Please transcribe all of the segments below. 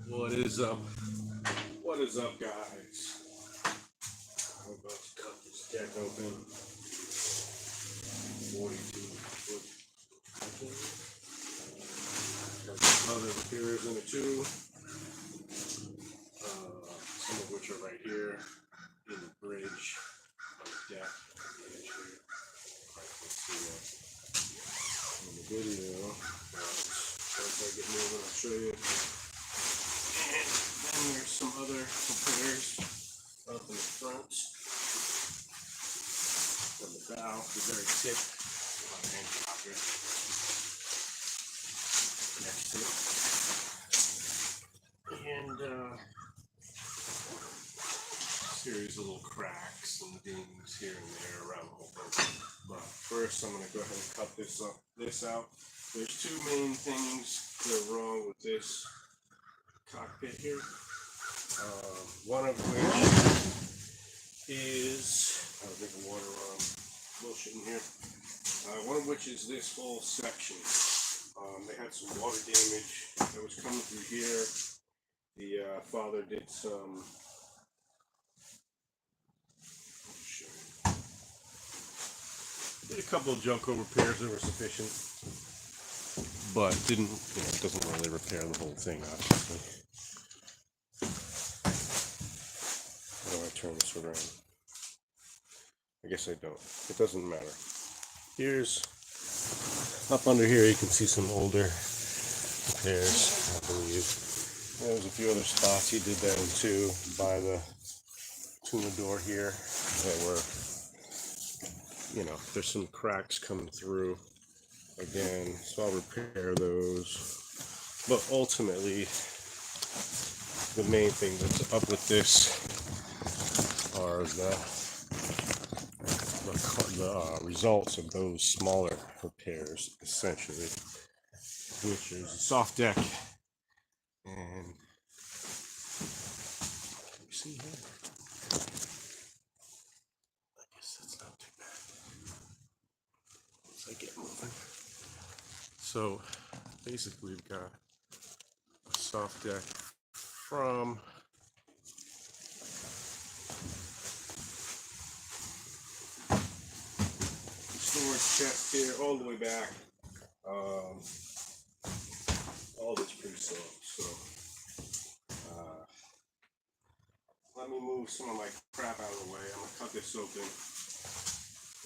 What is up? What is up, guys? I'm about to cut this deck open. 42-foot. Got some other repairs in it too. Some of which are right here in the bridge on the deck. Let's see in the video. Once I get moving, I'll show you. And then there's some other repairs up in the front. On the bow, the very tip of the hand rocker. Next tip. And series of little cracks and dings here and there around the whole thing. But first, I'm going to go ahead and cut this out. There's two main things that are wrong with this cockpit here. One of which is, I don't think the water bullshit in here. One of which is this whole section. They had some water damage that was coming through here. The father did some. Did a couple of Junko repairs that were sufficient, but didn't. It doesn't really repair the whole thing, obviously. How do I turn this around? I guess I don't. It doesn't matter. Here's up under here. You can see some older repairs, I believe. There's a few other spots he did that in too, by the tuna door here that were. You know, there's some cracks coming through again, so I'll repair those. But ultimately, the main thing that's up with this are the results of those smaller repairs, essentially, which is a soft deck and you see here. I get moving. So basically we've got a soft deck from the storage chest here all the way back. All this pretty soft. So let me move some of my crap out of the way. I'm gonna cut this open.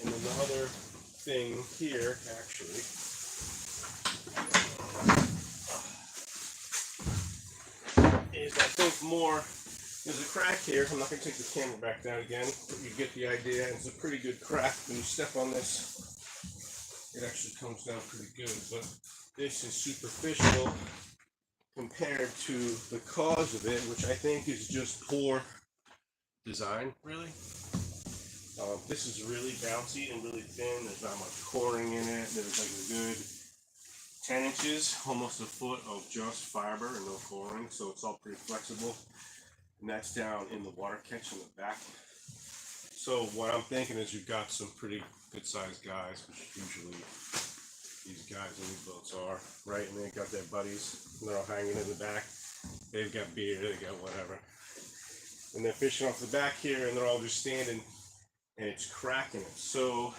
And then the other thing here, actually, is I think more, there's a crack here. I'm not going to take the camera back down again, but you get the idea. It's a pretty good crack. When you step on this, it actually comes down pretty good, but this is superficial compared to the cause of it, which I think is just poor design, really. This is really bouncy and really thin. There's not much coring in it. There's like a good 10 inches, almost a foot of just fiber and no coring, so it's all pretty flexible. And that's down in the water catch in the back. So what I'm thinking is you've got some pretty good sized guys, which usually these guys in these boats are, right? And they've got their buddies, and they're all hanging in the back. They've got beer, they got whatever. And they're fishing off the back here, and they're all just standing, and it's cracking it. So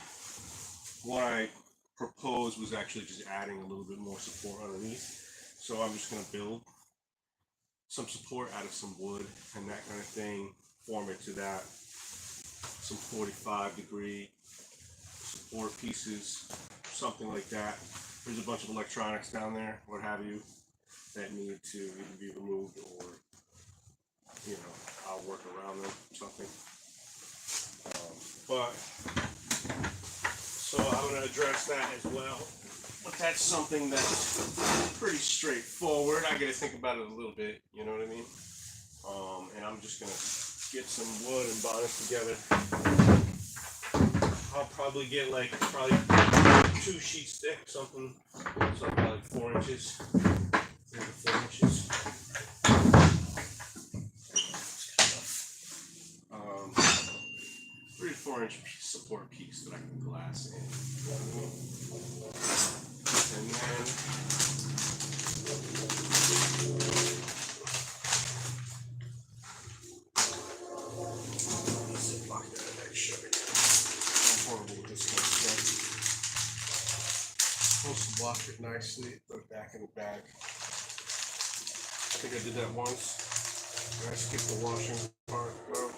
what I proposed was actually just adding a little bit more support underneath. So I'm just going to build some support out of some wood and that kind of thing, form it to that, some 45-degree support pieces, something like that. There's a bunch of electronics down there, what have you, that need to either be removed or, you know, I'll work around them, something. So I'm going to address that as well. But that's something that's pretty straightforward. I got to think about it a little bit, you know what I mean? And I'm just going to get some wood and bond it together. I'll probably get like 2 sheets thick, something like 4 inches, 3 to 4 inches. 3 to 4 inch support piece that I can glass in. And then nicely, put it back in the bag. I think I did that once. I skipped the washing part though.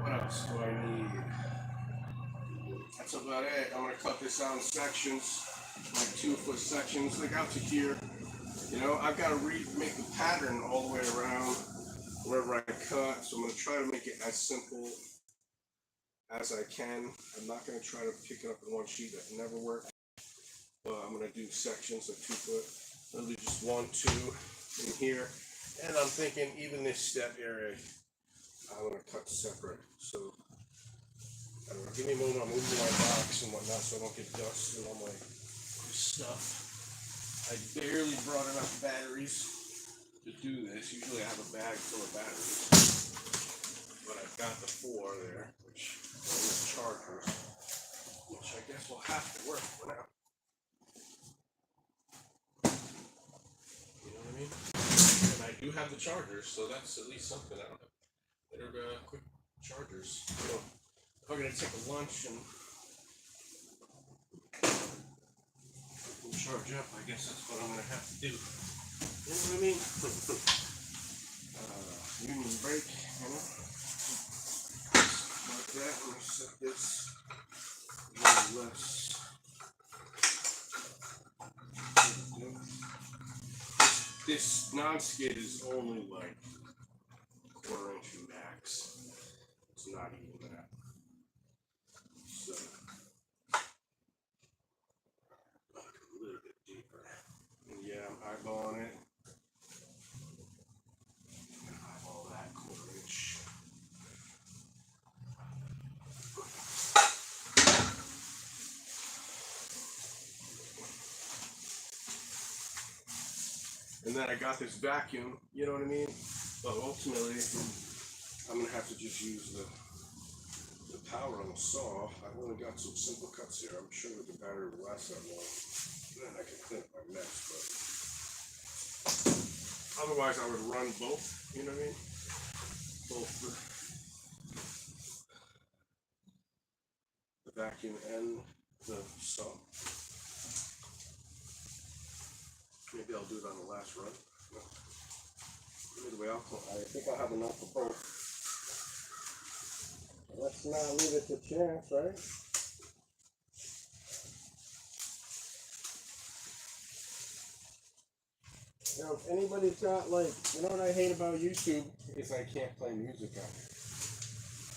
What else do I need? That's about it. I'm gonna cut this out in sections, like 2-foot sections, like out to here. You know, I've got to make the pattern all the way around wherever I cut, so I'm going to try to make it as simple as I can. I'm not going to try to pick it up in one sheet. That never worked. But I'm going to do sections of 2 foot. I'll do just 1, 2 in here. And I'm thinking even this step area, I'm going to cut separate. So, I don't know, give me a moment. I'm moving my box and whatnot so I don't get dust and all my stuff. I barely brought enough batteries to do this. Usually I have a bag full of batteries, but I've got the 4 there, which are the chargers, which I guess will have to work for now. You know what I mean? And I do have the chargers, so that's at least something. I don't have better quick chargers. So if I'm gonna take a lunch and charge up, I guess that's what I'm gonna have to do. You know what I mean? Union brake, you know? Like that. I'm gonna set this a little less. This non-skid is only like 1/4 inch max. It's not even that. So a little bit deeper. And yeah, I'm eyeballing it. Eyeball that 1/4 inch. And then I got this vacuum, you know what I mean? But ultimately, I'm gonna have to just use the power on the saw. I've only got some simple cuts here. I'm sure that the battery will last that long. Then I can clean up my mess, but otherwise I would run both, you know what I mean? Both the vacuum and the saw. Maybe I'll do it on the last run. No. Either way, I think I'll have enough for both. Let's not leave it to chance, right? You know, if anybody's got like, you know what I hate about YouTube is I can't play music on it.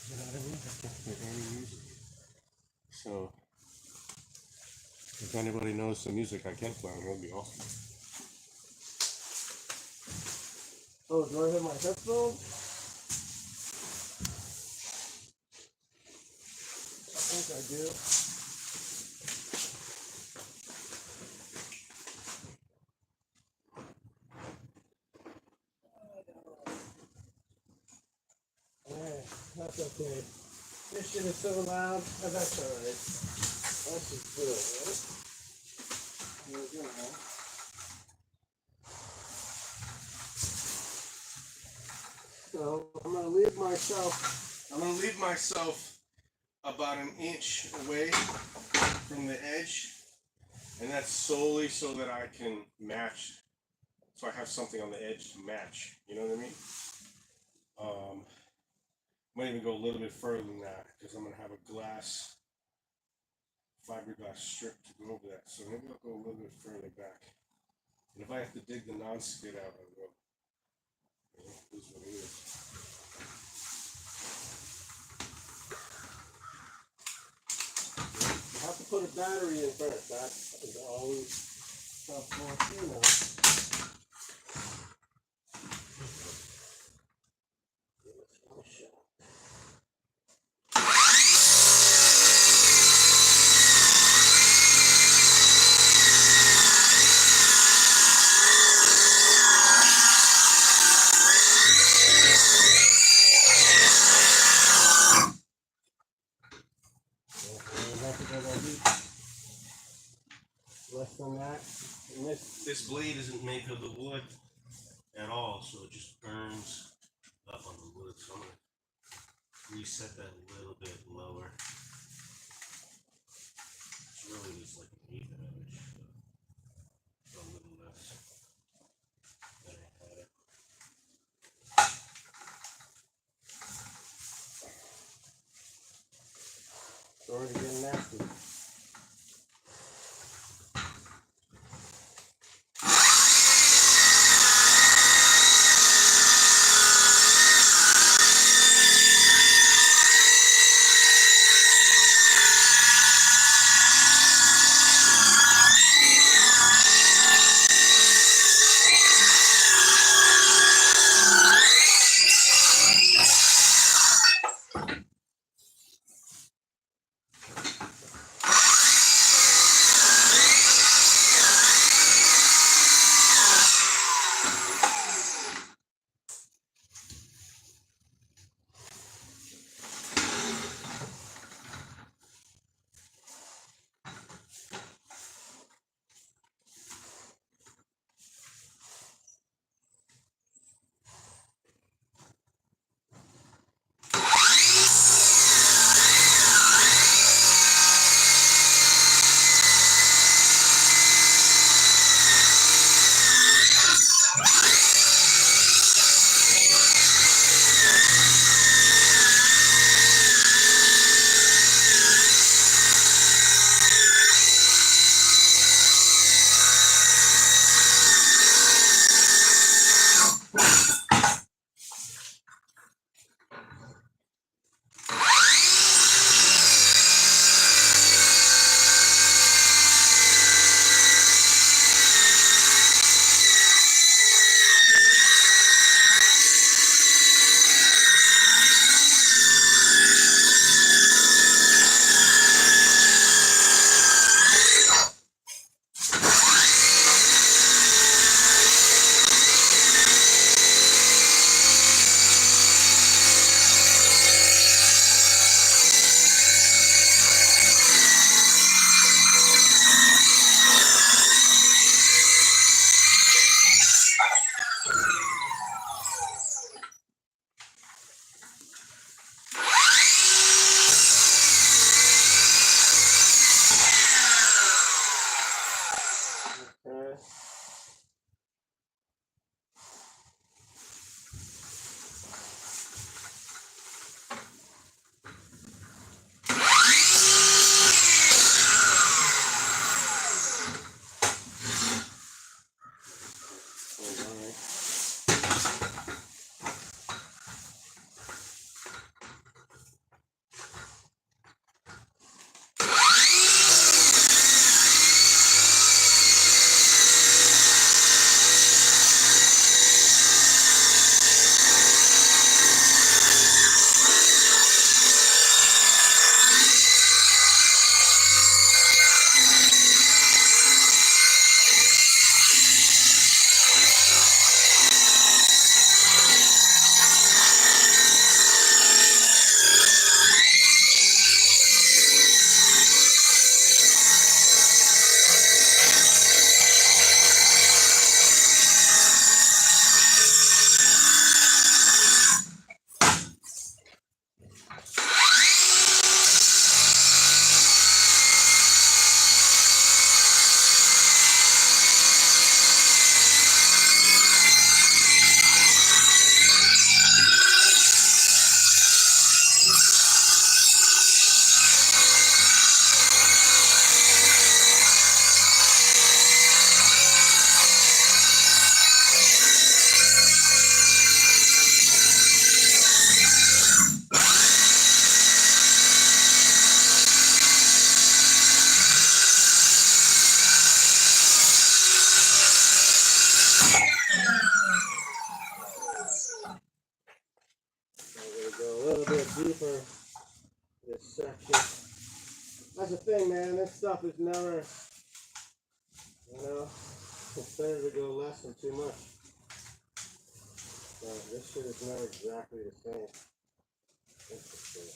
You know what I mean? I can't play any music. So, if anybody knows the music I can play on, it'll be awesome. Oh, do I have my headphones? I think I do. Yeah, that's okay. This shit is so loud, but that's alright. That's just good, right? You know. So I'm gonna leave myself about 1 inch away from the edge, and that's solely so that I can match. So I have something on the edge to match. You know what I mean? Might even go a little bit further than that because I'm gonna have a fiberglass strip to go over that. So maybe I'll go a little bit further back. And if I have to dig the non-skid out, I will. You know, this is what it is. You have to put a battery in first. That is always tough for you know. Less than that. And this blade isn't made of the wood at all, so it just burns up on the wood. So I'm gonna reset that a little bit lower. It's really just like an even-ish, so a little less than I had it. It's already getting nasty. Deeper this section. That's the thing, man. This stuff is never, it's better to go less than too much. So this shit is never exactly the same. That's for sure.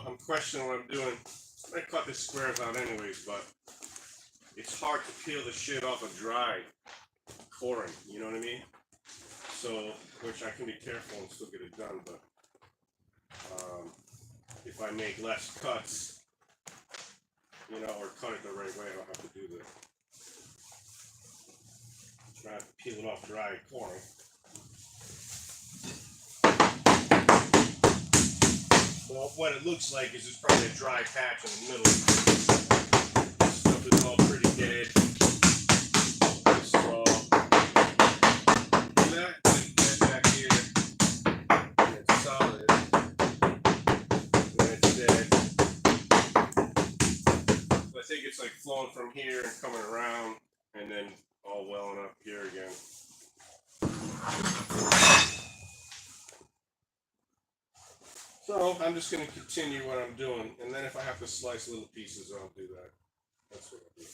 I'm questioning what I'm doing. I cut the squares out anyways, but it's hard to peel the shit off a dry coring, you know what I mean? So, which I can be careful and still get it done, but if I make less cuts, you know, or cut it the right way, I don't have to do the try to peel it off dry coring. Well, what it looks like is there's probably a dry patch in the middle. This stuff is all pretty dead. This is all that back here. And it's solid. And it's dead. So I think it's like flowing from here and coming around and then all welling up here again. So I'm just going to continue what I'm doing, and then if I have to slice little pieces, I'll do that. That's what I'll do.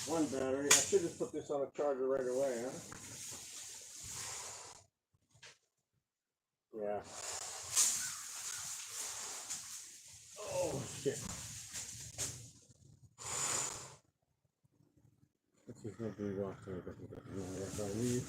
One battery. I should just put this on a charger right away, huh? Yeah. Oh shit. This is not doing well, so I doesn't get if I leave.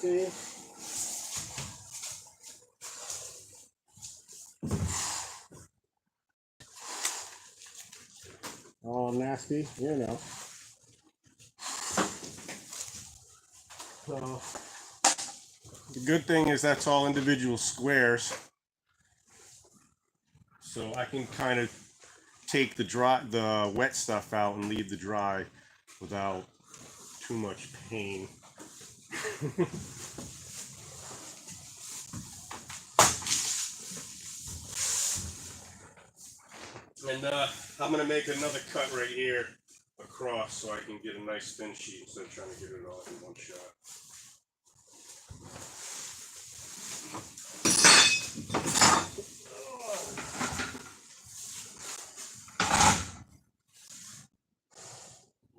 see. All nasty, you know. So the good thing is that's all individual squares. So I can kind of take the wet stuff out and leave the dry without too much pain. And I'm gonna make another cut right here across so I can get a nice thin sheet instead of trying to get it all in one shot.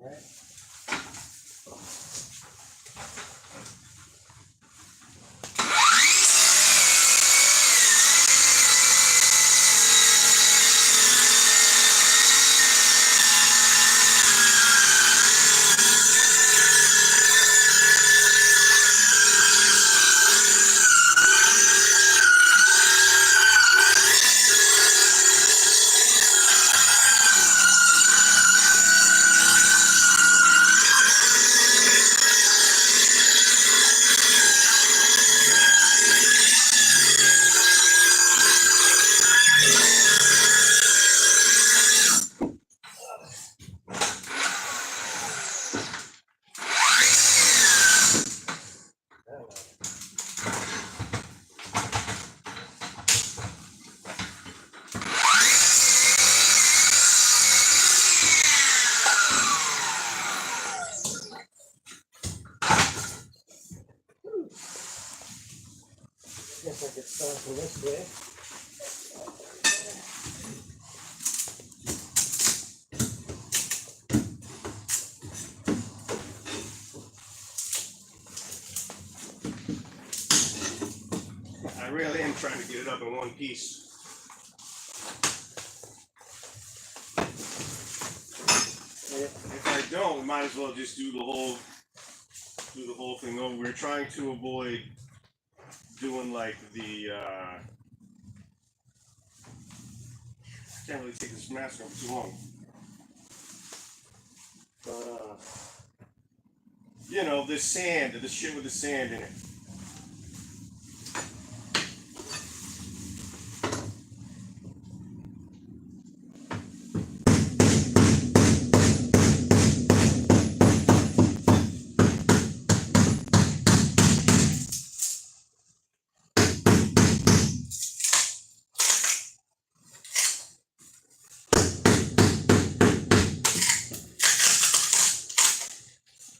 Right. Guess I could start from this way. I really am trying to get it up in one piece. If I don't, we might as well just do the whole thing over. We're trying to avoid doing like the I can't really take this mask off too long. But you know, this sand, this shit with the sand in it.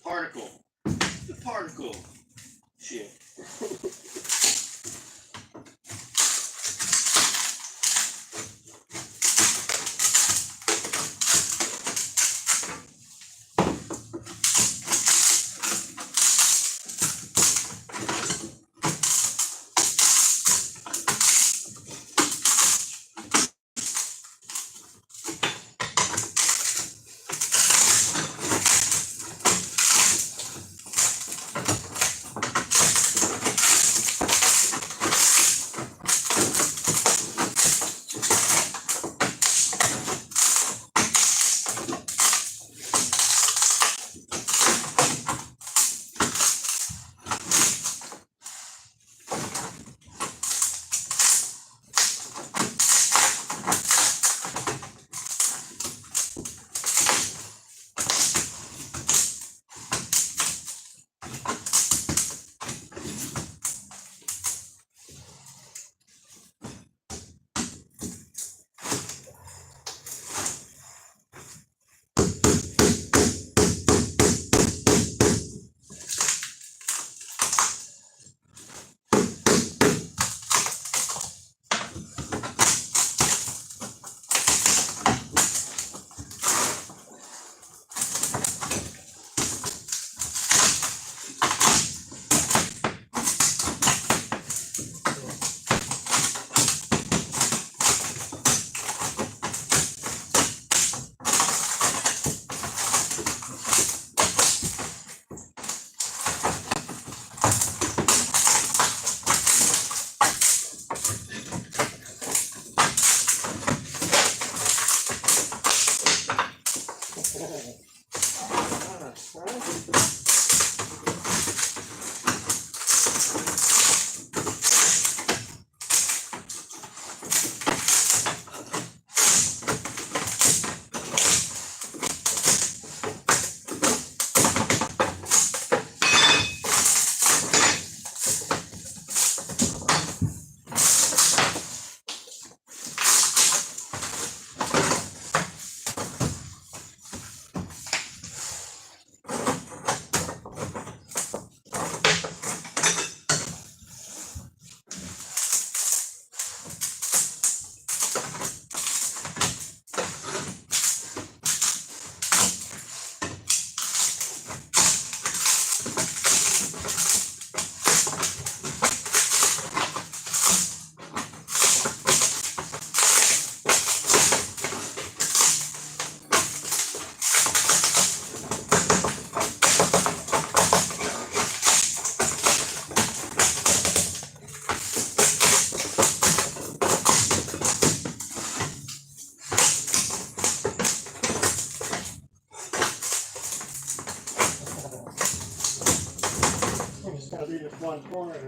Particle. The particle. Shit.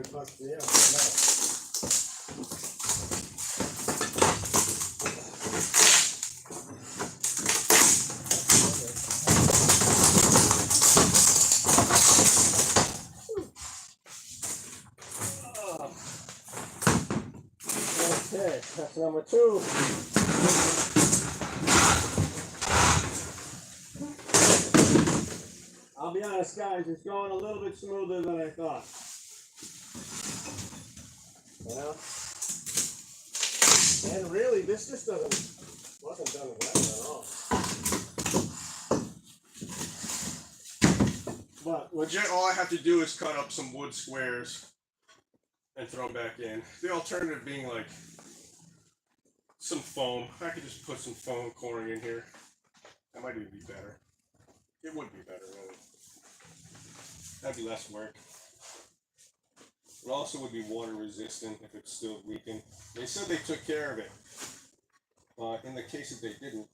$100 a year. No. Okay, that's number 2. I'll be honest, guys, it's going a little bit smoother than I thought. You know? And really, this just wasn't done well at all. But legit, all I have to do is cut up some wood squares and throw them back in. The alternative being like some foam. I could just put some foam coring in here. That might even be better. It would be better, really. That'd be less work. It also would be water resistant if it's still leaking. They said they took care of it. In the case that they didn't,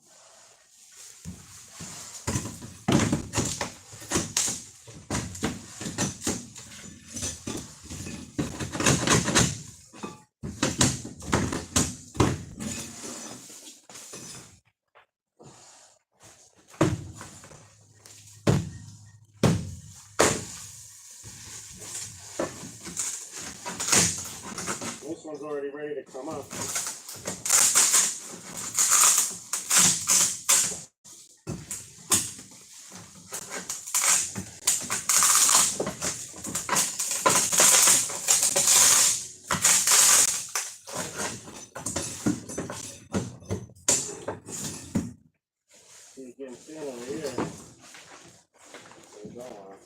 this one's already ready to come up. You can see over here. There's all on.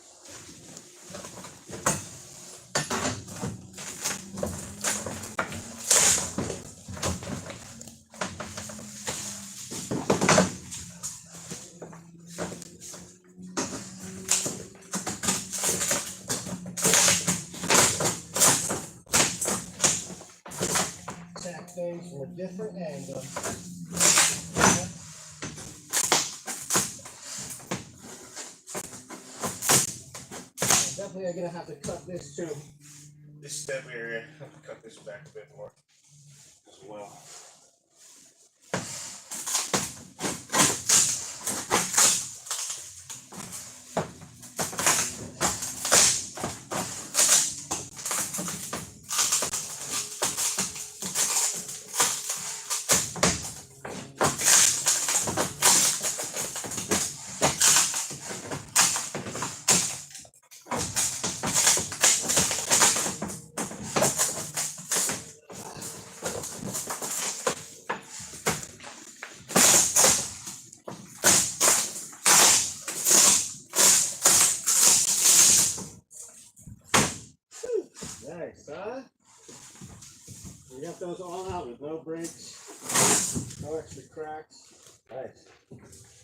Attack things from a different angle. Definitely, I'm gonna have to cut this too. This step area, I have to cut this back a bit more as well. Nice, huh? We got those all out with no breaks, no extra cracks. Nice.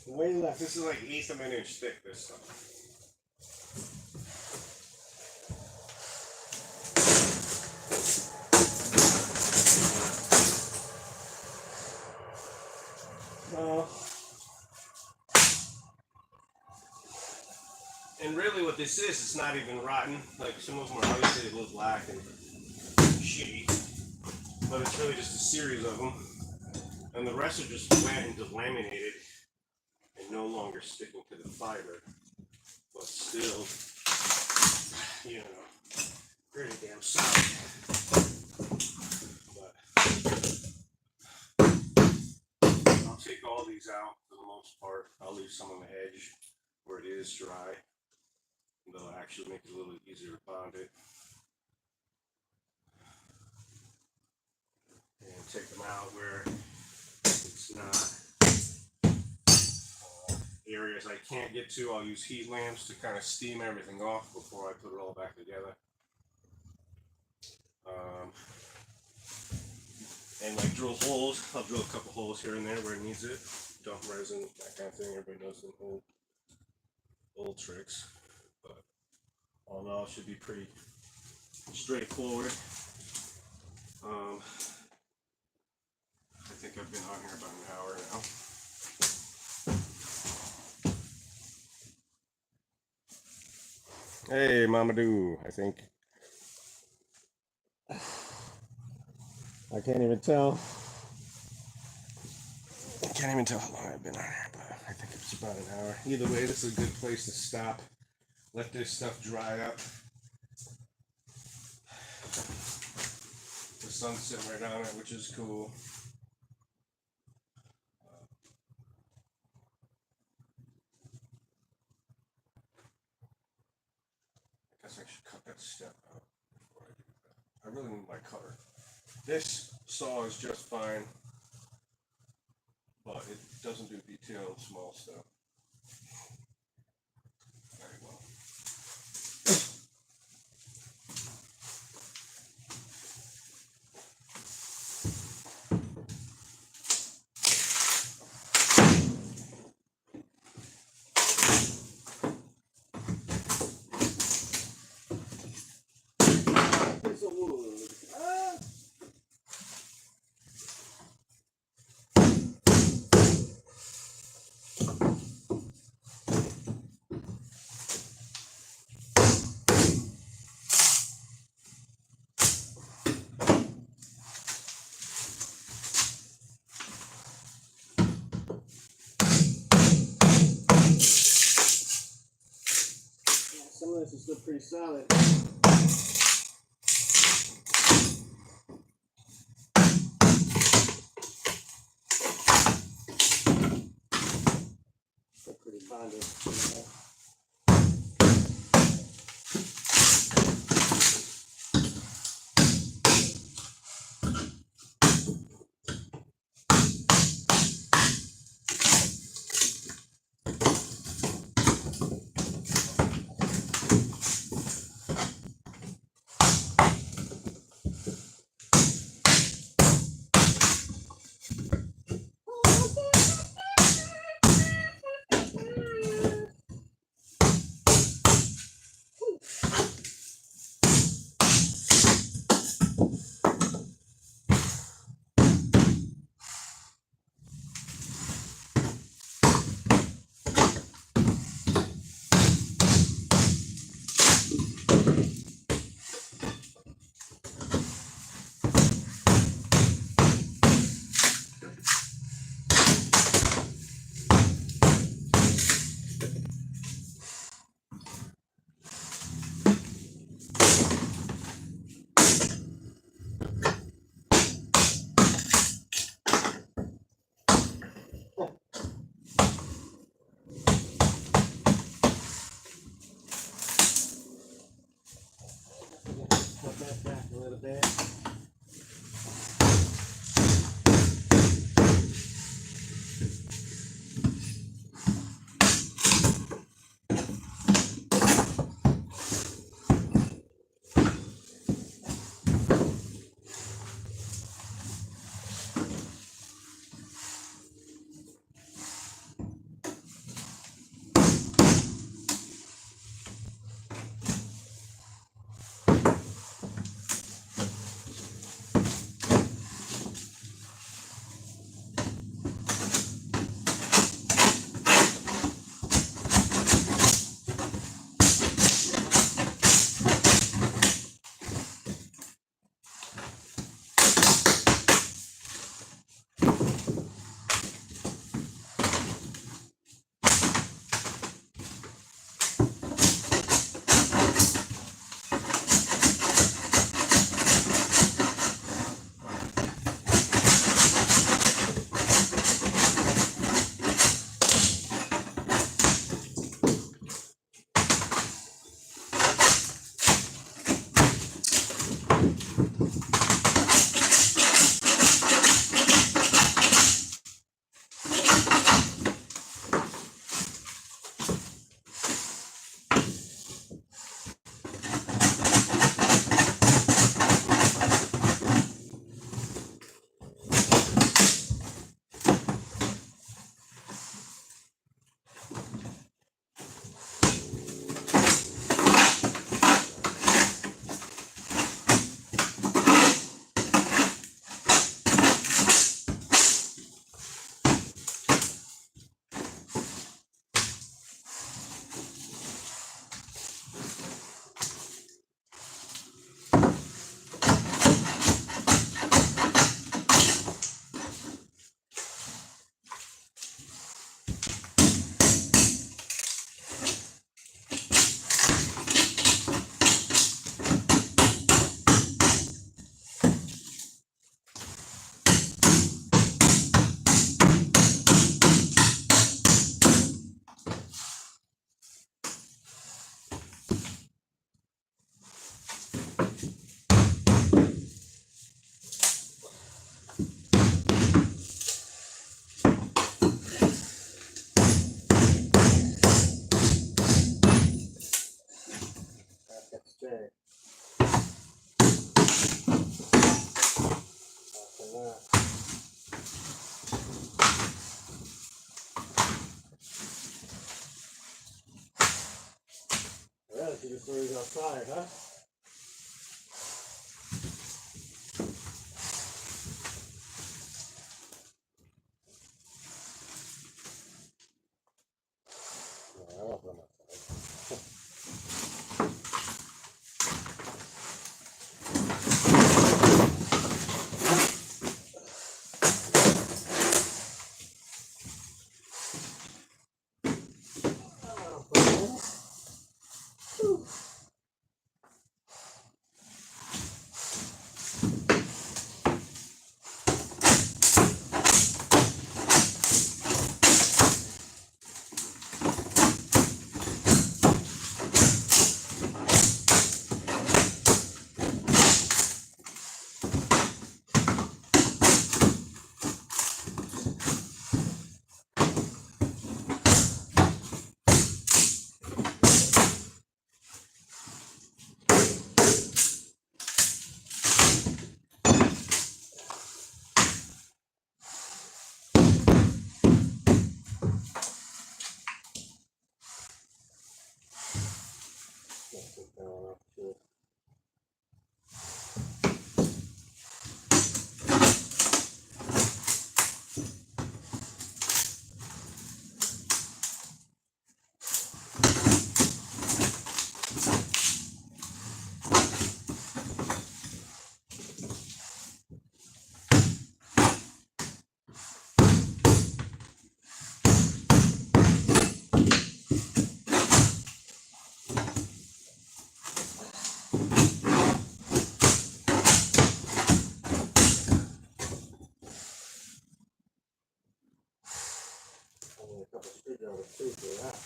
Way left. This is like 1/8 of an inch thick, this stuff. And really what this is, it's not even rotten. Like some of them are obviously a little black and shitty. But it's really just a series of them. And the rest are just wet and delaminated and no longer sticking to the fiber. But still, you know, pretty damn solid. But I'll take all these out for the most part. I'll leave some on the edge where it is dry. And they'll actually make it a little easier to bond it. And take them out where it's not areas I can't get to. I'll use heat lamps to kind of steam everything off before I put it all back together. And like drill holes, I'll drill a couple holes here and there where it needs it. Dump resin, that kind of thing. Everybody knows them old tricks. But all in all, it should be pretty straightforward. I think I've been on here about an hour now. Hey, Mamadou, I think. I can't even tell. I can't even tell how long I've been on here, but I think it's about an hour. Either way, this is a good place to stop. Let this stuff dry up. The sun's sitting right on it, which is cool. I guess I should cut that step out before I do that. I really need my cutter. This saw is just fine, but it doesn't do detailed small stuff very well. Some of this is still pretty solid. Still pretty bonded. that. Yeah, she just threw outside, huh? No, I don't run outside. Sit down up to I need a couple screwdrivers too for that.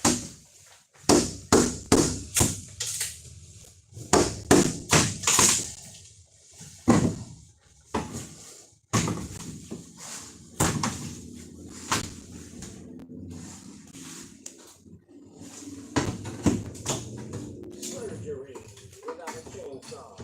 Surgery without a chainsaw.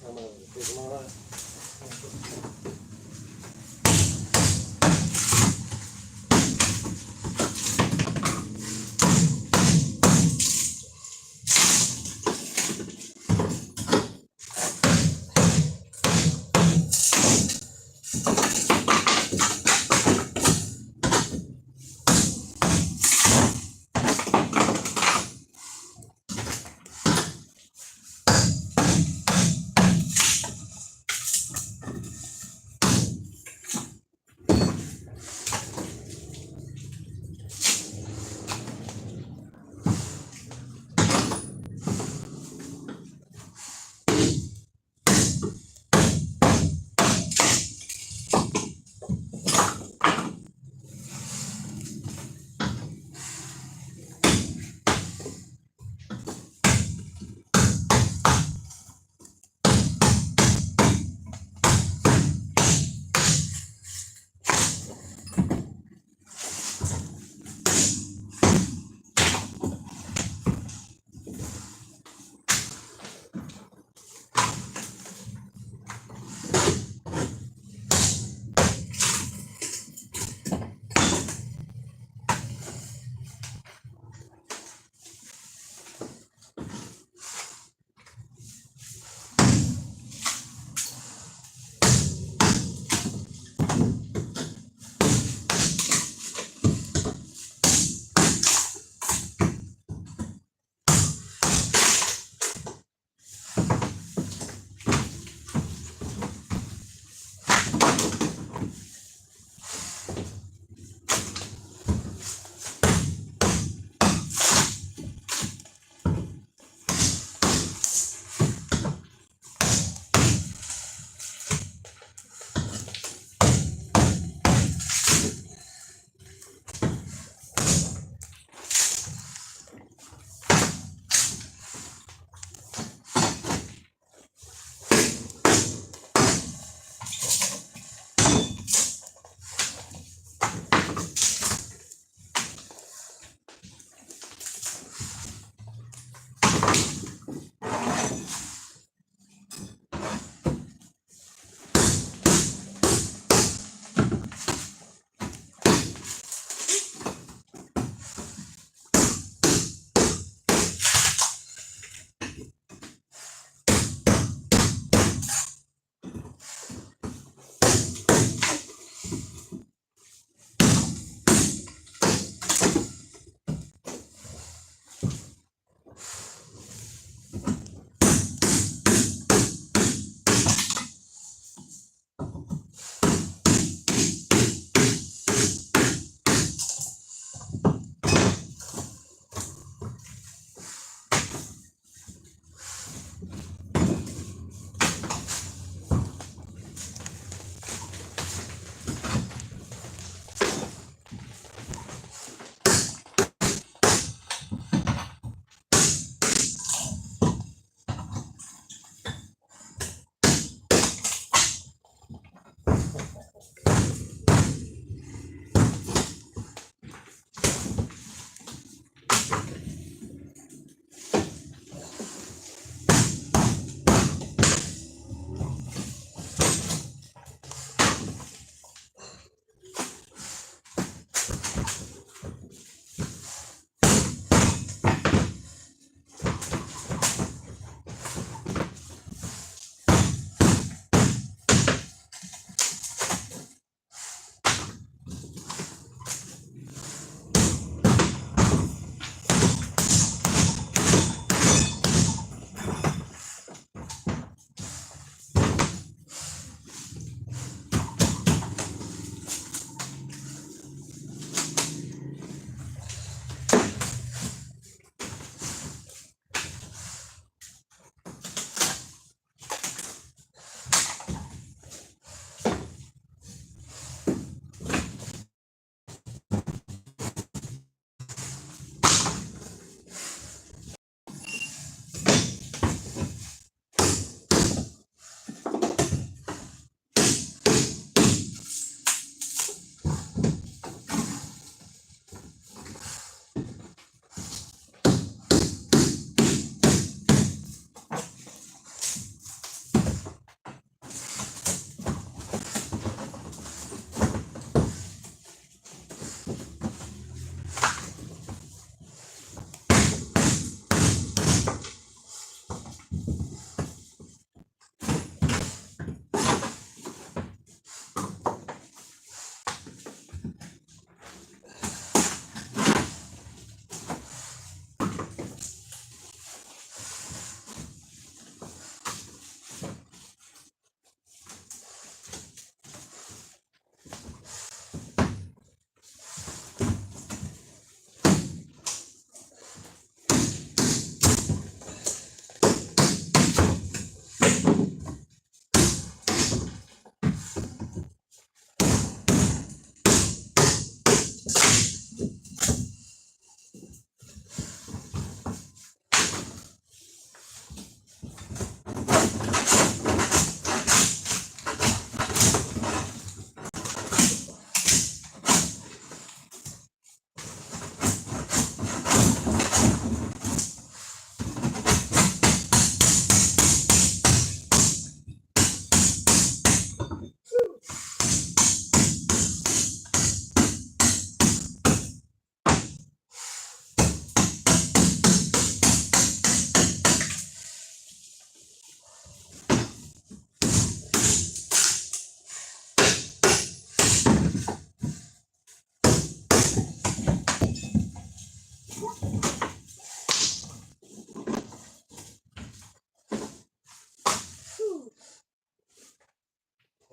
I'm gonna take them all out.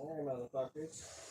Hey, motherfuckers.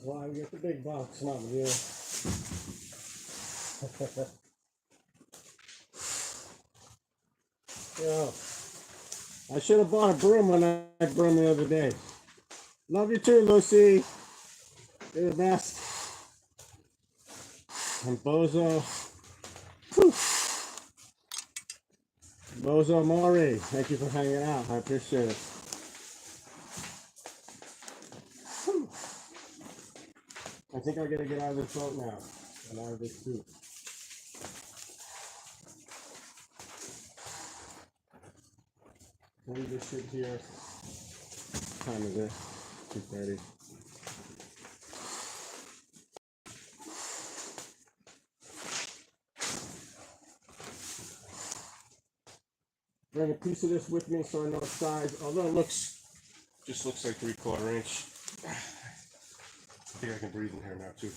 why we get the big box, not you. Yeah. I should have bought a broom when I broom the other day. Love you too, Lucy. You're the best. And Bozo. Whew. Bozo Maury, thank you for hanging out. I appreciate it. Whew. I think I gotta get out of this boat now. And out of this too. Let me just sit here. What time is it? 2:30. Bring a piece of this with me so I know the size. Although it Just looks like 3/4 inch. I think I can breathe in here now too.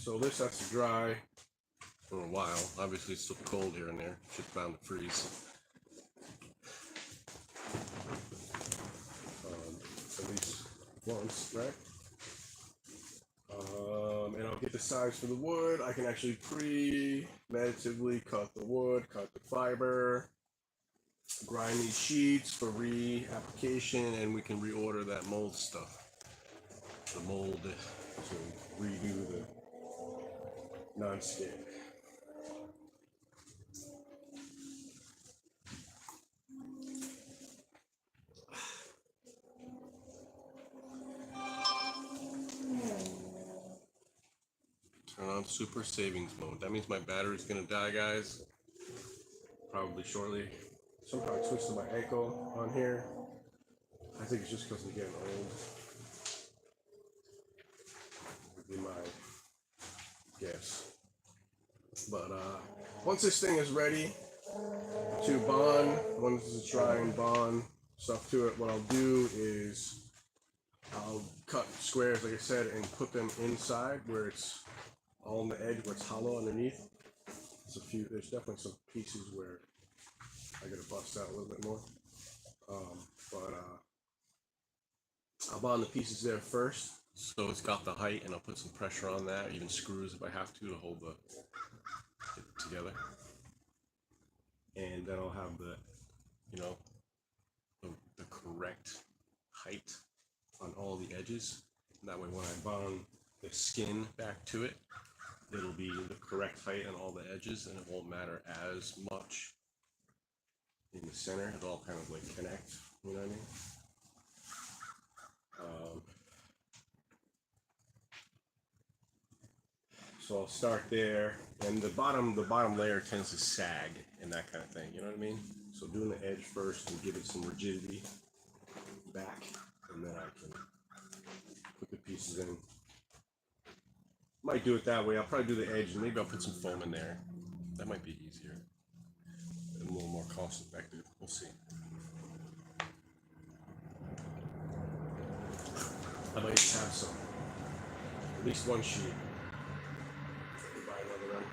So this has to dry for a while. Obviously it's still cold here and there. Shit's bound to freeze. At least once, right? And I'll get the size for the wood. I can actually premeditatively cut the wood, cut the fiber, grind these sheets for re-application, and we can reorder that mold stuff. The mold to redo the non-stick. Turn on super savings mode. That means my battery's gonna die, guys. Probably shortly. Somehow I twisted my ankle on here. I think it's just because I'm getting old. Would be my guess. But once this thing is ready to bond, once it's dry and bond stuff to it, what I'll do is I'll cut squares, like I said, and put them inside where it's all on the edge, where it's hollow underneath. There's definitely some pieces where I gotta bust out a little bit more. But I'll bond the pieces there first, so it's got the height, and I'll put some pressure on that, even screws if I have to hold it together. And then I'll have the, the correct height on all the edges. And that way when I bond the skin back to it, it'll be the correct height on all the edges, and it won't matter as much in the center. It'll all kind of like connect, you know what I mean? So I'll start there, and the bottom layer tends to sag and that kind of thing, you know what I mean? So doing the edge first and give it some rigidity back, and then I can put the pieces in. Might do it that way. I'll probably do the edge, and maybe I'll put some foam in there. That might be easier and a little more cost effective. We'll see. I might have some, at least one sheet. Buy another one.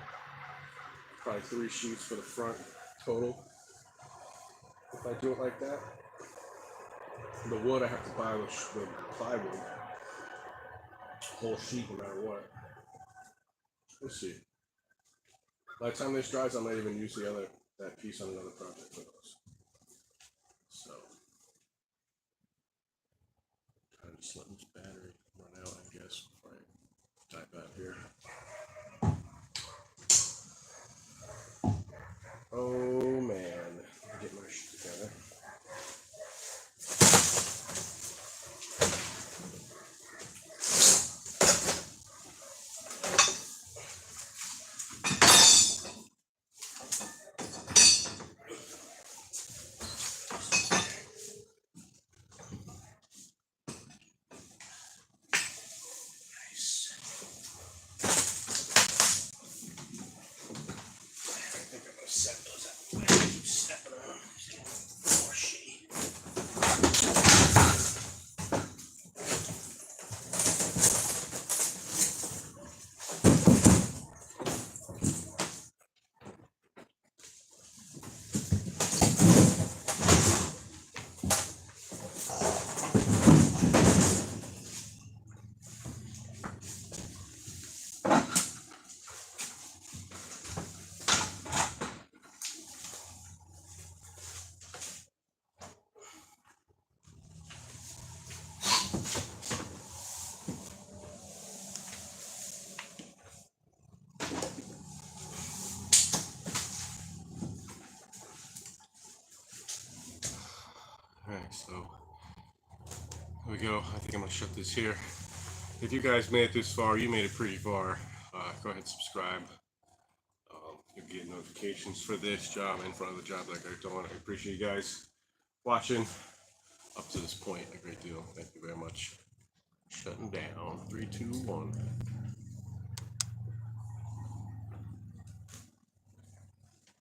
Probably 3 sheets for the front total. If I do it like that, the wood I have to buy the plywood, whole sheet no matter what. We'll see. By the time this dries, I might even use that piece on another project with us. So, I'm just letting this battery run out, I guess, before I type out here. Oh man, let me get my shit together. Alright, so here we go. I think I'm gonna shut this here. If you guys made it this far, you made it pretty far. Go ahead and subscribe. You'll get notifications for this job and for other jobs like I've done. I appreciate you guys watching up to this point a great deal. Thank you very much. Shutting down. 3, 2, 1.